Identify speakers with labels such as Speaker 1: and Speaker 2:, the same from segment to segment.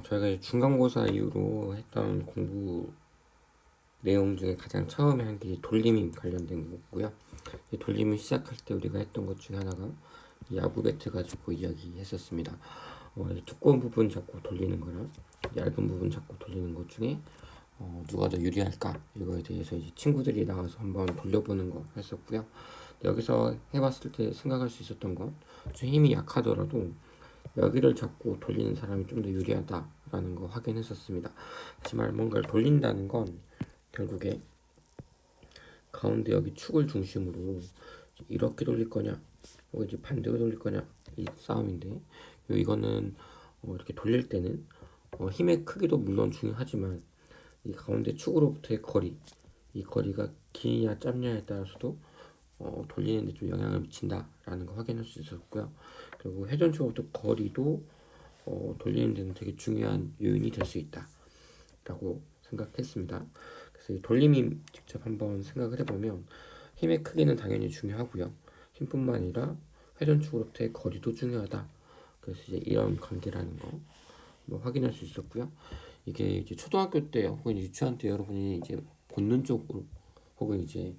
Speaker 1: 저희가 이제 중간고사 이후로 했던 공부 내용 중에 가장 처음에 한 게 돌림임 관련된 거고요. 이 돌림임 시작할 때 우리가 했던 것 중에 하나가 이 야구 배트 가지고 이야기했었습니다. 이 두꺼운 부분 잡고 돌리는 거랑 얇은 부분 잡고 돌리는 것 중에 누가 더 유리할까 이거에 대해서 이제 친구들이 나와서 한번 돌려보는 거 했었고요. 여기서 해봤을 때 생각할 수 있었던 건 좀 힘이 약하더라도 여기를 잡고 돌리는 사람이 좀 더 유리하다라는 거 확인했었습니다. 하지만 뭔가를 돌린다는 건 결국에 가운데 여기 축을 중심으로 이렇게 돌릴 거냐 혹은 이제 반대로 돌릴 거냐 이 싸움인데 이거는 이렇게 돌릴 때는 힘의 크기도 물론 중요하지만 이 가운데 축으로부터의 거리 이 거리가 기냐 짧냐에 따라서도 돌리는데 좀 영향을 미친다라는 거 확인할 수 있었고요. 그리고 회전축으로부터 거리도 돌리는 데는 되게 중요한 요인이 될 수 있다라고 생각했습니다. 그래서 이 돌림이 직접 한번 생각을 해보면 힘의 크기는 당연히 중요하고요. 힘뿐만 아니라 회전축으로부터의 거리도 중요하다. 그래서 이제 이런 관계라는 거 확인할 수 있었고요. 이게 이제 초등학교 때 혹은 유치원 때 여러분이 이제 본능적으로 혹은 이제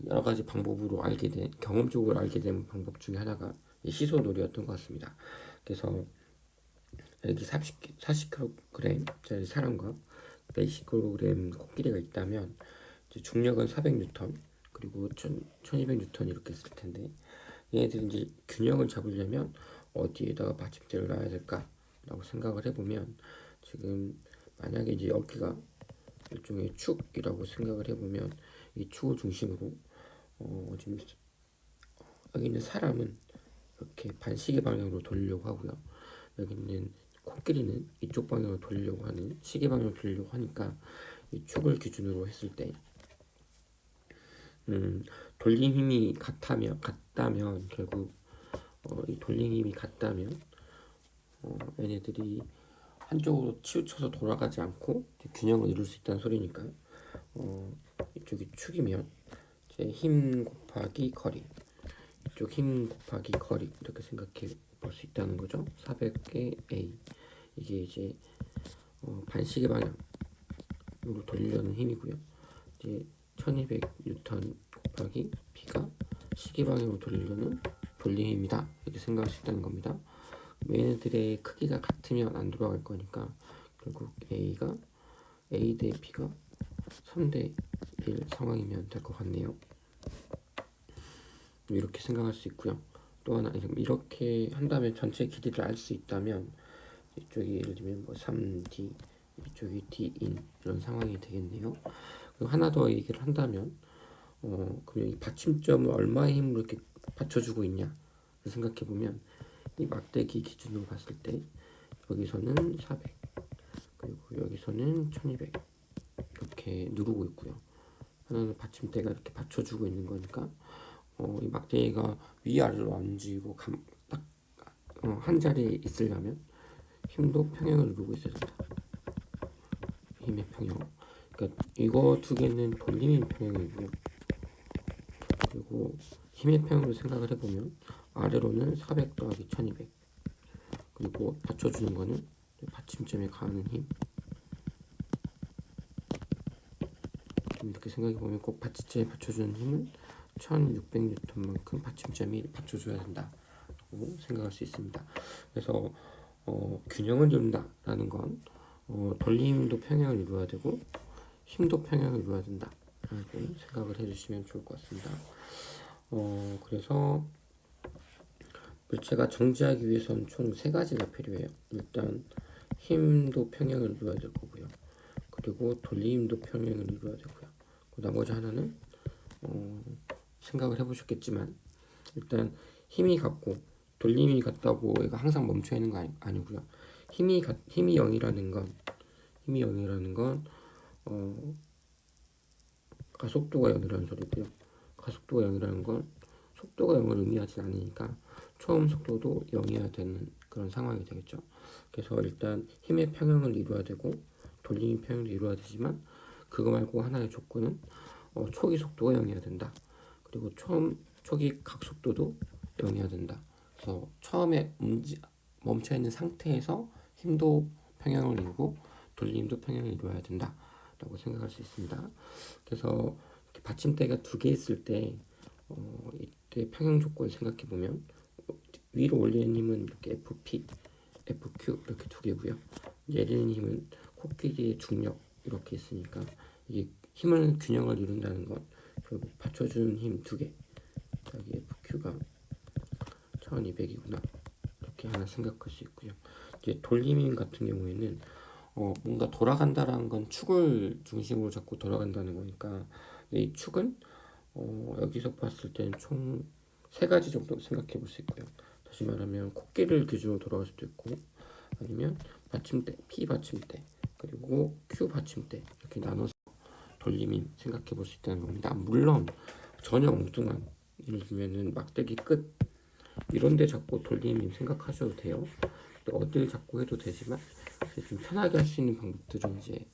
Speaker 1: 여러 가지 방법으로 알게 된 경험적으로 알게 된 방법 중에 하나가 이 시소놀이였던 것 같습니다. 그래서 여기 40kg짜리 사람과 120kg 코끼리가 있다면 이제 중력은 400N 그리고 1200N 이렇게 있을 텐데 얘네들이 이제 균형을 잡으려면 어디에다가 받침대를 놔야 될까라고 생각을 해보면 지금 만약에 이제 여기가 일종의 축이라고 생각을 해보면 이 축을 중심으로 지금 여기 있는 사람은 이렇게 반시계 방향으로 돌리려고 하고요. 여기 있는 코끼리는 이쪽 방향으로 돌리려고 하는 시계 방향으로 돌리려고 하니까 이 축을 기준으로 했을 때 돌림 힘이 같다면 결국 이 돌림 힘이 같다면 얘네들이 한쪽으로 치우쳐서 돌아가지 않고 균형을 이룰 수 있다는 소리니까 이쪽이 축이면 이제 힘 곱하기 거리 이쪽 힘 곱하기 거리 이렇게 생각해 볼 수 있다는 거죠. 400의 A 이게 이제 반시계 방향으로 돌리려는 힘이고요. 이제 1200N 곱하기 B가 시계 방향으로 돌리려는 돌림 힘이다 이렇게 생각할 수 있다는 겁니다. 얘네들의 크기가 같으면 안 돌아갈 거니까 결국 A가 A 대 B가 3대 1 상황이면 될 것 같네요. 이렇게 생각할 수 있고요. 또 하나 이렇게 한다면 전체 길이를 알 수 있다면 이쪽이 예를 들면 뭐 3D 이쪽이 D인 이런 상황이 되겠네요. 그리고 하나 더 얘기를 한다면 그러면 이 받침점을 얼마의 힘으로 이렇게 받쳐주고 있냐 생각해 보면 이 막대기 기준으로 봤을 때 여기서는 400 그리고 여기서는 1200 이렇게 누르고 있고요. 하나는 받침대가 이렇게 받쳐주고 있는 거니까 이 막대기가 위아래로 안 움직이고 딱 한 자리에 있으려면 힘도 평행을 이루고 있어야 된다. 힘의 평형. 그러니까 이거 두 개는 돌림의 평형이고요. 그리고 힘의 평형으로 생각을 해보면 아래로는 400 더하기 1200 그리고 받쳐주는 거는 받침점에 가하는 힘 이렇게 생각해보면 꼭 받침점에 받쳐주는 힘은 1600N만큼 받침점이 받쳐줘야 된다고 생각할 수 있습니다. 그래서 균형을 이룬다라는 건 돌림도 평형을 이루어야 되고 힘도 평형을 이루어야 된다라고 생각을 해주시면 좋을 것 같습니다. 그래서 물체가 정지하기 위해서는 총 3가지가 필요해요. 일단 힘도 평형을 이루어야 될 거고요. 그리고 돌림도 평형을 이루어야 되고요. 나머지 하나는 생각을 해보셨겠지만 일단 힘이 같고 돌림이 같다고 얘가 항상 멈춰 있는 거 아니고요. 힘이 0이라는 건 가속도가 0이라는 소리고요. 가속도가 0이라는 건 속도가 0을 의미하지 않으니까 처음 속도도 0이어야 되는 그런 상황이 되겠죠. 그래서 일단 힘의 평형을 이루어야 되고 돌림의 평형도 이루어야 되지만 그거 말고 하나의 조건은 초기 속도가 0이어야 된다. 그리고 초기 각속도도 0이어야 된다. 그래서 처음에 멈춰있는 상태에서 힘도 평형을 이루고 돌림도 평형을 이루어야 된다라고 생각할 수 있습니다. 그래서 이렇게 받침대가 두 개 있을 때 이때 평형 조건 생각해 보면 위로 올리는 힘은 이렇게 FP, FQ 이렇게 두 개고요. 내리는 힘은 코끼리의 중력 이렇게 있으니까 이게 힘을 균형을 이룬다는 건 결국 받쳐주는 힘 두 개. 여기 FQ가 1200이구나 이렇게 하나 생각할 수 있고요. 이제 돌림힘 같은 경우에는 뭔가 돌아간다라는 건 축을 중심으로 잡고 돌아간다는 거니까 이 축은 여기서 봤을 때는 총 세 가지 정도 생각해 볼 수 있고요. 다시 말하면 코끼리를 기준으로 돌아갈 수도 있고 아니면 받침대, P 받침대 그리고 Q 받침대 이렇게 나눠서 돌림힘 생각해 볼 수 있다는 겁니다. 물론 전혀 엉뚱한 예를 들면은 막대기 끝 이런 데 잡고 돌림힘 생각하셔도 돼요. 어딜 잡고 해도 되지만 좀 편하게 할 수 있는 방법들은 이제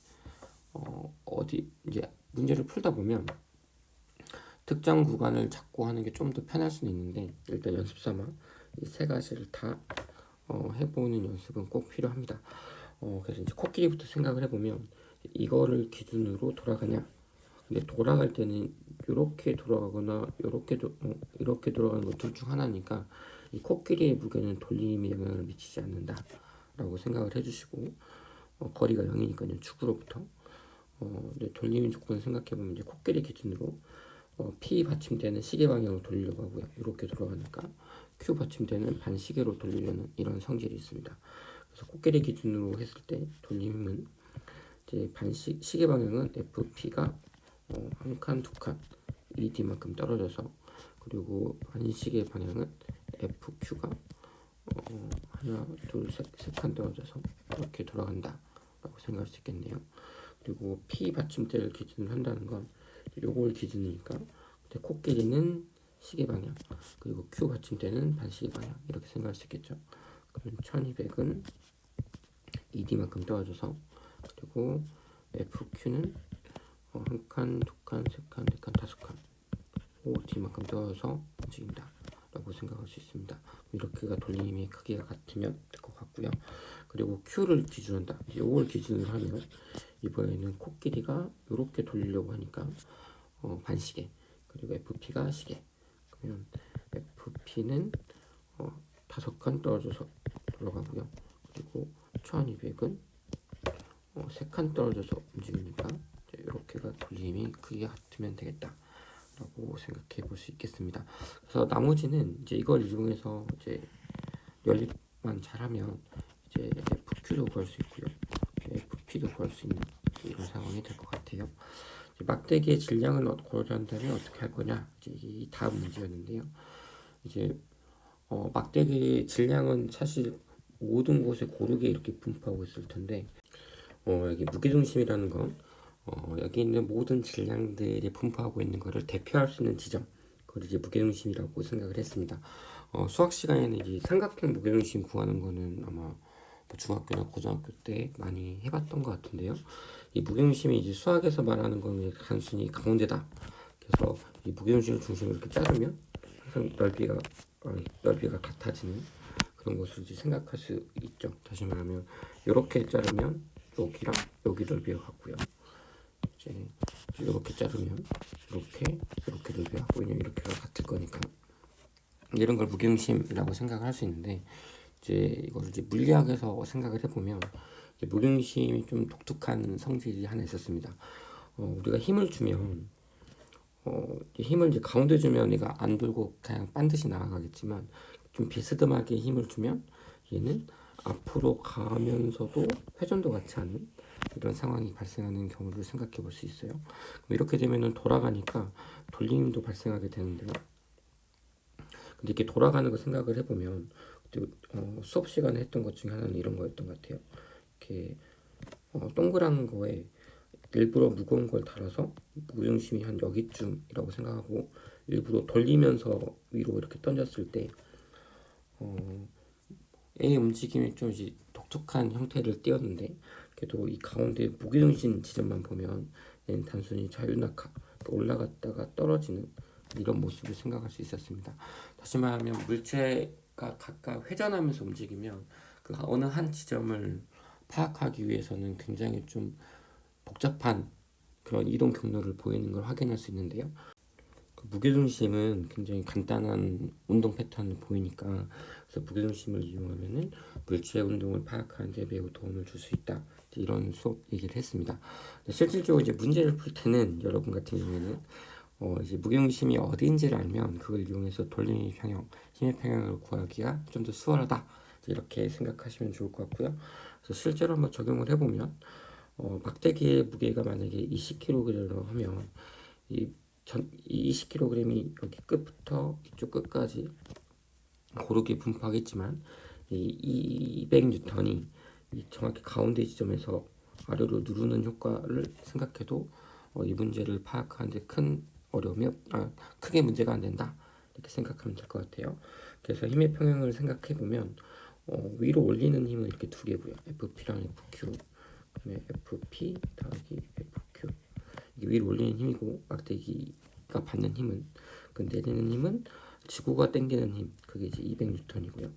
Speaker 1: 어디 이제 문제를 풀다 보면 특정 구간을 잡고 하는 게 좀 더 편할 수는 있는데 일단 연습 삼아 이 세 가지를 다 해보는 연습은 꼭 필요합니다. 그래서 이제 코끼리부터 생각을 해보면 이거를 기준으로 돌아가냐. 근데 돌아갈 때는 이렇게 돌아가거나 이렇게 돌아가는 거 둘 중 하나니까 이 코끼리의 무게는 돌림에 영향을 미치지 않는다라고 생각을 해주시고 거리가 0이니까요 축으로부터 근데 돌림 조건 생각해보면 이제 코끼리 기준으로 P 받침대는 시계 방향으로 돌리려고 하고요. 이렇게 돌아가니까 Q 받침대는 반시계로 돌리려는 이런 성질이 있습니다. 그래서 코끼리 기준으로 했을 때 돌림은 이제 시계 방향은 FP가 한 칸, 두 칸, ED만큼 떨어져서 그리고 반시계 방향은 FQ가 하나, 둘, 세 칸 떨어져서 이렇게 돌아간다 라고 생각할 수 있겠네요. 그리고 P 받침대를 기준으로 한다는 건 요걸 기준이니까 코끼리는 시계 방향 그리고 Q 받침대는 반시계 방향 이렇게 생각할 수 있겠죠. 그러면 1200은 ED만큼 떨어져서 그리고 FQ는 한 칸, 두 칸, 세 칸, 네 칸, 다섯 칸 D만큼 떨어져서 움직인다 라고 생각할 수 있습니다. 이렇게가 돌림의 크기가 같으면 될 것 같고요. 그리고 Q를 기준한다. 이걸 기준으로 하면 이번에는 코끼리가 이렇게 돌리려고 하니까 반시계 그리고 FP가 시계 그러면 FP는 다섯 칸 떨어져서 돌아가고요. 그리고 1200은 세 칸 떨어져서 움직이니까 이렇게가 돌림이 크기가 같으면 되겠다 라고 생각해 볼 수 있겠습니다. 그래서 나머지는 이제 이걸 이용해서 이제 연립만 잘하면 이제 FQ도 구할 수 있고요. FP도 구할 수 있는 이런 상황이 될 것 같아요. 막대기의 질량을 고려한다면 어떻게 할 거냐? 이제 이 다음 문제였는데요. 이제 막대기의 질량은 사실 모든 곳에 고르게 이렇게 분포하고 있을 텐데 여기 무게중심이라는 건 여기 있는 모든 질량들이 분포하고 있는 것을 대표할 수 있는 지점 그걸 이제 무게중심이라고 생각을 했습니다. 수학 시간에는 이 삼각형 무게중심 구하는 거는 아마 뭐 중학교나 고등학교 때 많이 해봤던 것 같은데요. 이 무게중심이 이제 수학에서 말하는 거는 단순히 가운데다. 그래서 이 무게중심을 중심으로 이렇게 자르면 항상 넓이가 같아지는 그런 것을 이제 생각할 수 있죠. 다시 말하면 이렇게 자르면 여기랑 여기 넓이가 같고요. 이제 이렇게 자르면 이렇게 넓이가 같고 왜냐면 이렇게가 같을 거니까 이런 걸 무게중심이라고 생각을 할 수 있는데 이제 이걸 이제 물리학에서 생각을 해보면 무게중심이 좀 독특한 성질이 하나 있었습니다. 우리가 힘을 주면 힘을 이제 가운데 주면 얘가 안 돌고 그냥 반드시 나아가겠지만 좀 비스듬하게 힘을 주면 얘는 앞으로 가면서도 회전도 같지 않은 이런 상황이 발생하는 경우를 생각해 볼 수 있어요. 이렇게 되면은 돌아가니까 돌림도 발생하게 되는데요. 근데 이렇게 돌아가는 거 생각을 해보면 수업 시간에 했던 것 중에 하나는 이런 거였던 것 같아요. 이렇게 동그란 거에 일부러 무거운 걸 달아서 무중심이 한 여기쯤이라고 생각하고 일부러 돌리면서 위로 이렇게 던졌을 때 A의 움직임이 좀 이제 독특한 형태를 띄었는데 그래도 이 가운데 무게중심 지점만 보면 얘는 단순히 자유낙하 올라갔다가 떨어지는 이런 모습을 생각할 수 있었습니다. 다시 말하면 물체가 각각 회전하면서 움직이면 그 어느 한 지점을 파악하기 위해서는 굉장히 좀 복잡한 그런 이동 경로를 보이는 걸 확인할 수 있는데요. 그 무게중심은 굉장히 간단한 운동 패턴을 보이니까, 그래서 무게중심을 이용하면은 물체의 운동을 파악하는 데 매우 도움을 줄 수 있다. 이런 수업 얘기를 했습니다. 실질적으로 이제 문제를 풀 때는 여러분 같은 경우에는 이제 무게중심이 어디인지를 알면 그걸 이용해서 돌림의 평형, 힘의 평형을 구하기가 좀 더 수월하다. 이렇게 생각하시면 좋을 것 같고요. 그래서 실제로 한번 적용을 해보면 막대기의 무게가 만약에 20kg라고 하면 이 20kg이 여기 끝부터 이쪽 끝까지 고르게 분포하겠지만 이 200N이 정확히 가운데 지점에서 아래로 누르는 효과를 생각해도 이 문제를 파악하는데 큰 어려움이 크게 문제가 안 된다, 이렇게 생각하면 될 것 같아요. 그래서 힘의 평형을 생각해 보면 위로 올리는 힘은 이렇게 두 개고요. FP랑 FQ, 그다음에 FP 더하기 FQ. 이게 위로 올리는 힘이고, 막대기가 받는 힘은, 그 내리는 힘은 지구가 당기는 힘, 그게 이제 200N이고요.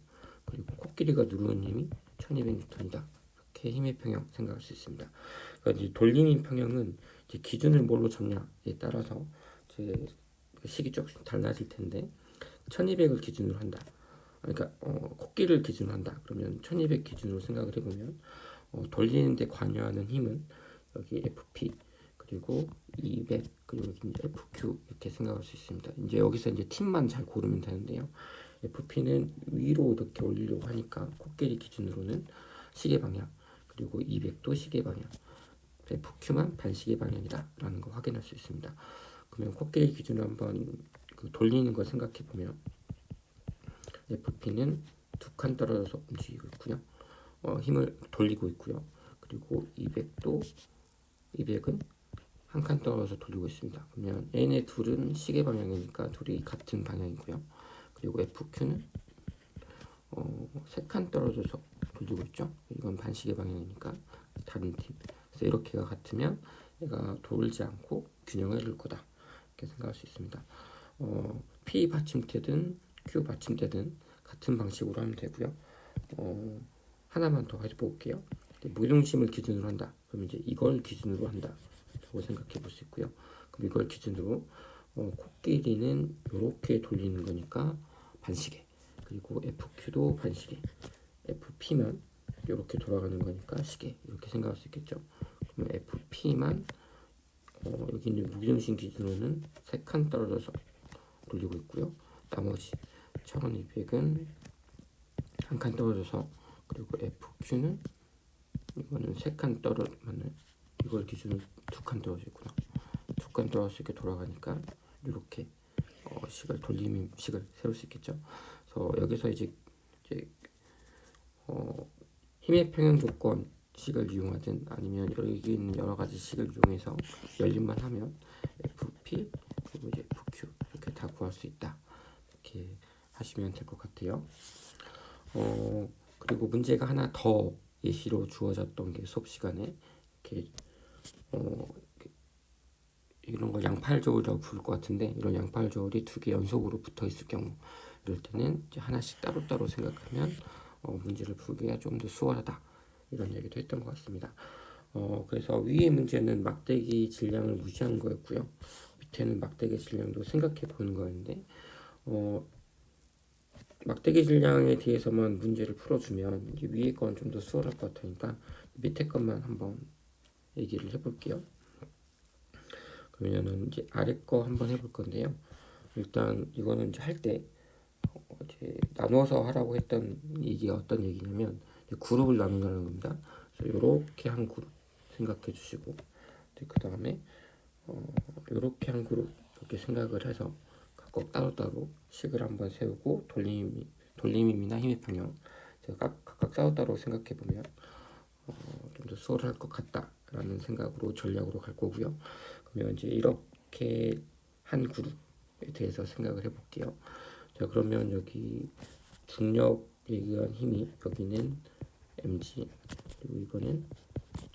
Speaker 1: 그리고 코끼리가 누르는 힘이 1200N이다. 이렇게 힘의 평형 생각할 수 있습니다. 그러니까 이제 돌림의 평형은 이제 기준을 뭘로 잡냐에 따라서 이제 식이 조금씩 달라질 텐데, 1200을 기준으로 한다. 그러니까 코끼리를 기준으로 한다. 그러면 1200 기준으로 생각을 해보면 돌리는데 관여하는 힘은 여기 FP, 그리고 200, 그리고 이제 FQ 이렇게 생각할 수 있습니다. 이제 여기서 이제 팀만 잘 고르면 되는데요. FP는 위로 이렇게 올리려고 하니까 코끼리 기준으로는 시계 방향, 그리고 200도 시계 방향, FQ만 반시계 방향이다 라는 거 확인할 수 있습니다. 그러면 코끼리 기준으로 한번 돌리는 걸 생각해 보면 FP는 두 칸 떨어져서 움직이고 있고요. 힘을 돌리고 있고요. 그리고 200은 한 칸 떨어져서 돌리고 있습니다. 그러면 얘네 둘은 시계 방향이니까 둘이 같은 방향이고요. 그리고 FQ는 세 칸 떨어져서 돌리고 있죠. 이건 반시계 방향이니까 다른 팀. 그래서 이렇게가 같으면 얘가 돌지 않고 균형을 이룰 거다, 이렇게 생각할 수 있습니다. P 받침대든 Q 받침대든 같은 방식으로 하면 되고요. 하나만 더 해볼게요. 무중심을 기준으로 한다. 그럼 이제 이걸 기준으로 한다 라고 생각해 볼 수 있고요. 그럼 이걸 기준으로 코끼리는 이렇게 돌리는 거니까 반시계, 그리고 FQ도 반시계, FP만 이렇게 돌아가는 거니까 시계, 이렇게 생각할 수 있겠죠. 그러면 FP만 여기 있는 무중심 기준으로는 3칸 떨어져서 돌리고 있고요. 나머지 1200은 한 칸 떨어져서, 그리고 FQ는 이거는 3칸 떨어지면 이걸 기준으로 2칸 떨어져 있구나. 2칸 떨어져서 이렇게 돌아가니까 이렇게 식을 세울 수 있겠죠. 그래서 여기서 이제 힘의 평형 조건 식을 이용하든 아니면 여기 있는 여러 가지 식을 이용해서 열림만 하면 FP 그리고 이제 FQ 이렇게 다 구할 수 있다, 이렇게 하시면 될 것 같아요. 그리고 문제가 하나 더 예시로 주어졌던 게 수업 시간에 이렇게 이런 걸 양팔저울이라고 부를 것 같은데, 이런 양팔저울이 두 개 연속으로 붙어 있을 경우, 이럴 때는 이제 하나씩 따로따로 생각하면 문제를 풀기가 좀 더 수월하다, 이런 얘기도 했던 것 같습니다. 그래서 위의 문제는 막대기 질량을 무시한 거였고요. 밑에는 막대기 질량도 생각해 보는 거였는데, 막대기 질량에 대해서만 문제를 풀어주면 이제 위에 건 좀 더 수월할 것 같으니까 밑에 것만 한번 얘기를 해볼게요. 그러면은 이제 아래 거 한번 해볼 건데요. 일단 이거는 이제 할 때 이제 나눠서 하라고 했던 얘기가 어떤 얘기냐면 그룹을 나눈다는 겁니다. 그래서 이렇게 한 그룹 생각해 주시고, 그 다음에 이렇게 한 그룹 이렇게 생각을 해서 각각 따로따로 식을 한번 세우고 돌림힘이나 힘의 평형 각각 따로따로 생각해 보면 좀 더 수월할 것 같다라는 생각으로 전략으로 갈 거고요. 그러면 이제 이렇게 한 그룹에 대해서 생각을 해볼게요. 자, 그러면 여기 중력에 의한 힘이 여기는 mg, 그리고 이거는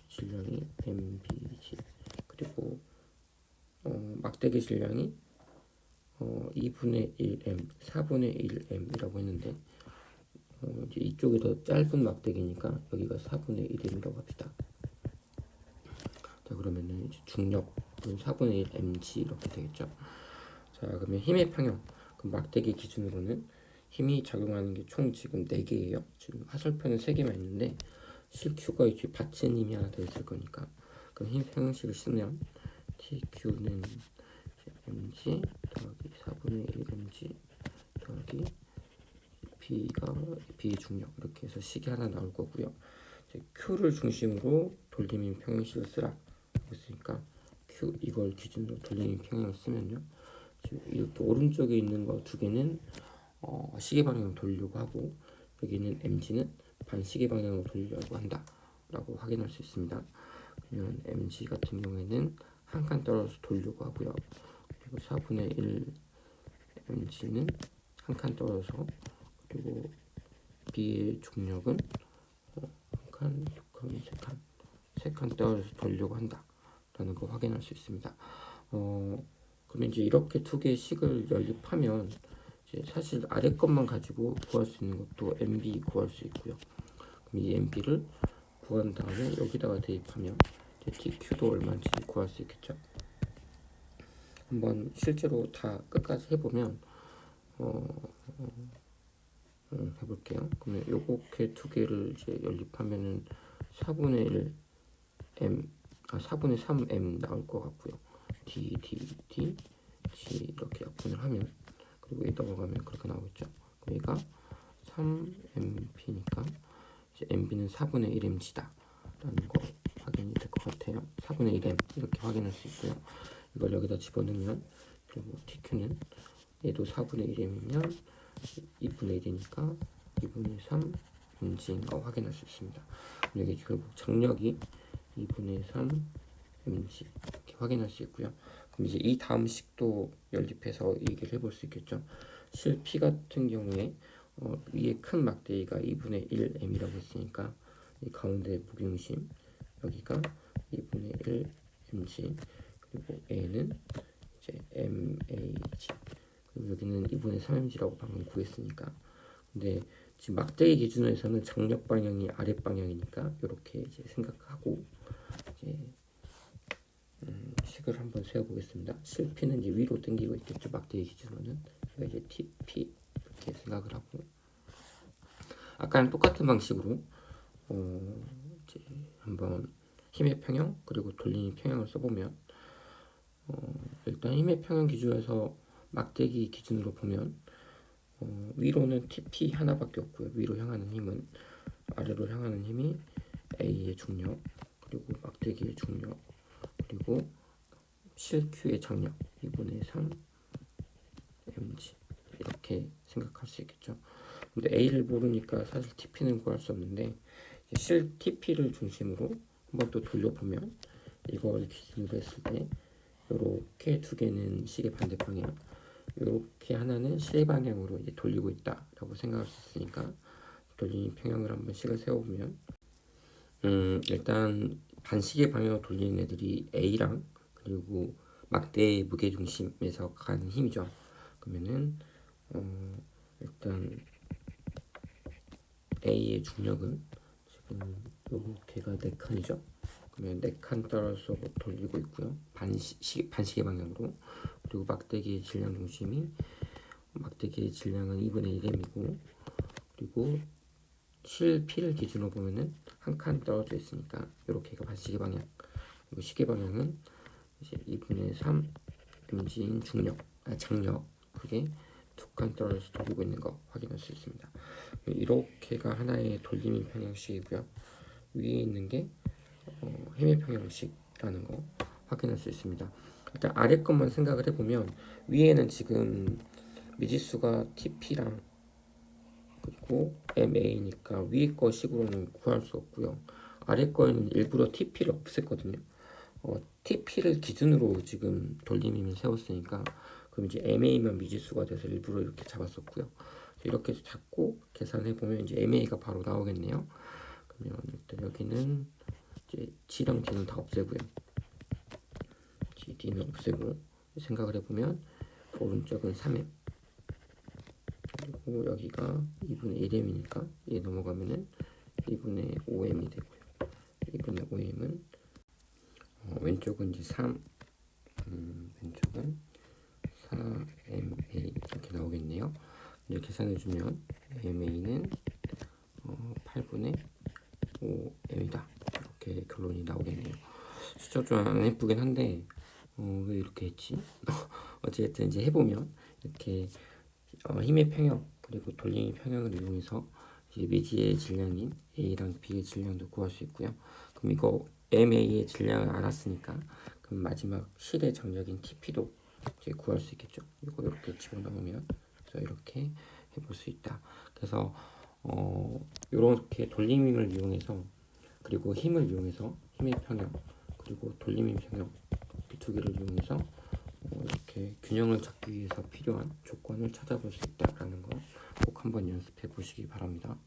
Speaker 1: 질량이 mbg, 그리고 막대기 질량이 2분의 1m, 4분의 1m이라고 했는데 이제 이쪽이 더 짧은 막대기니까 여기가 4분의 1m이라고 합시다. 자, 그러면은 이제 중력은 4분의 1 mg 이렇게 되겠죠. 자, 그러면 힘의 평형. 그럼 막대기 기준으로는 힘이 작용하는 게 총 지금 4개예요. 지금 화살표는 3개만 있는데 CQ가 이제 받친 힘이 하나 더 있을 거니까. 그럼 힘 평형식을 쓰면 TQ는 mg 더하기 4분의 1 mg 더하기 B의 중력 이렇게 해서 식이 하나 나올 거고요. Q를 중심으로 돌림인 평형식을 쓰라 했으니까 Q 이걸 기준으로 돌림인 평형을 쓰면요. 지금 이렇게 오른쪽에 있는 거 2개는 시계 방향으로 돌리려고 하고 여기는 mg는 반시계 방향으로 돌리려고 한다 라고 확인할 수 있습니다. 그러면 mg 같은 경우에는 한 칸 떨어져서 돌리려고 하고요. 그리고 4분의 1 mg는 한 칸 떨어져서, 그리고 B의 중력은 한 칸, 두 칸, 세 칸 떨어져서 돌리려고 한다 라는 거 확인할 수 있습니다. 그러면 이제 이렇게 2개의 식을 연립하면 이제 사실 아래 것만 가지고 구할 수 있는 것도 MB 구할 수 있고요. 그럼 이 MB를 구한 다음에 여기다가 대입하면 이제 TQ도 얼마인지 구할 수 있겠죠. 한번 실제로 다 끝까지 해보면 해볼게요. 그러면 요렇게 2개를 이제 연립하면은 4분의 1 m 4분의 3 m 나올 것 같고요. d G 이렇게 약분을 하면, 그리고 이 넘어가면 그렇게 나오겠죠. 그럼 얘가 3mP니까 이제 mB는 4분의 1mg다 라는 거 확인이 될 것 같아요. 4분의 1m 이렇게 확인할 수 있고요. 이걸 여기다 집어넣으면, 그리고 TQ는 얘도 4분의 1m이면 2분의 1이니까 2분의 3 mg인 거 확인할 수 있습니다. 여기 결국 장력이 2분의 3 mg 이렇게 확인할 수 있고요. 그럼 이제 이 다음 식도 연립해서 얘기를 해볼 수 있겠죠. 실 P 같은 경우에 위에 큰 막대기가 2분의 1 m이라고 했으니까 이 가운데 무게중심 여기가 2분의 1 mg, 그리고 A는 이제 MAG, 그리고 여기는 2분의 3mg라고 방금 구했으니까. 근데 지금 막대기 기준에서는 장력 방향이 아래 방향이니까 이렇게 이제 생각하고 이제 식을 한번 세워보겠습니다. 실피는 이제 위로 당기고 있겠죠. 막대기 기준으로는 이제 TP 이렇게 생각을 하고, 아까랑 똑같은 방식으로 이제 한번 힘의 평형 그리고 돌림의 평형을 써보면, 일단 힘의 평형 기준에서 막대기 기준으로 보면 위로는 TP 하나밖에 없고요. 위로 향하는 힘은, 아래로 향하는 힘이 A의 중력, 그리고 막대기의 중력, 그리고 실 Q의 장력 2분의 3 mg 이렇게 생각할 수 있겠죠. 근데 A를 모르니까 사실 TP는 구할 수 없는데, 실 TP를 중심으로 한번 또 돌려보면 이걸 기준으로 했을 때 이렇게 2개는 시계 반대 방향, 이렇게 하나는 시계 방향으로 이제 돌리고 있다라고 생각할 수 있으니까 돌리는 평형을 한번 식을 세워보면, 일단 반시계 방향으로 돌리는 애들이 A랑 그리고 막대의 무게중심에서 가는 힘이죠. 그러면은 일단 A의 중력은 지금 요렇게가 4칸이죠. 그러면 4칸 떨어져서 돌리고 있고요. 반시계 방향으로. 그리고 막대기의 질량 중심이, 막대기의 질량은 2분의 1m이고, 그리고 실 P를 기준으로 보면은 한 칸 떨어져 있으니까 이렇게가 반시계 방향, 그리고 시계 방향은 이제 2분의 3 mg인 장력, 그게 2칸 떨어져서 돌리고 있는 거 확인할 수 있습니다. 이렇게가 하나의 돌림인 평형식이고요. 위에 있는 게 힘의 평형식이라는 거 확인할 수 있습니다. 일단 아래 것만 생각을 해보면, 위에는 지금 미지수가 TP랑 그리고 MA니까 위에 거 식으로는 구할 수 없고요. 아래 거에는 일부러 TP를 없앴거든요. TP를 기준으로 지금 돌림임을 세웠으니까, 그럼 이제 MA만 미지수가 돼서 일부러 이렇게 잡았었고요. 이렇게 잡고 계산해 보면 이제 MA가 바로 나오겠네요. 그러면 일단 여기는 이제 G랑 D는 다 없애고요. D는 없애고 생각을 해보면 오른쪽은 3M, 하고 여기가 2분의 1m이니까 얘 넘어가면은 2분의 5m이 되고요. 2분의 5m은 왼쪽은 이제 3, 왼쪽은 4ma 이렇게 나오겠네요. 이제 계산해주면 ma는 8분의 5m이다. 이렇게 결론이 나오겠네요. 숫자 좀 안 예쁘긴 한데 왜 이렇게 했지? 어쨌든 이제 해보면 이렇게 힘의 평형 그리고 돌림의 평형을 이용해서 이제 미지의 질량인 A랑 B의 질량도 구할 수 있고요. 그럼 이거 MA의 질량을 알았으니까 그럼 마지막 실의 정력인 TP도 이제 구할 수 있겠죠. 이거 이렇게 집어넣으면 그래서 이렇게 해볼 수 있다. 그래서 이렇게 돌림을 이용해서 그리고 힘을 이용해서 힘의 평형 그리고 돌림의 평형 이 두 개를 이용해서 이렇게 균형을 잡기 위해서 필요한 조건을 찾아볼 수 있다라는 거 꼭 한번 연습해 보시기 바랍니다.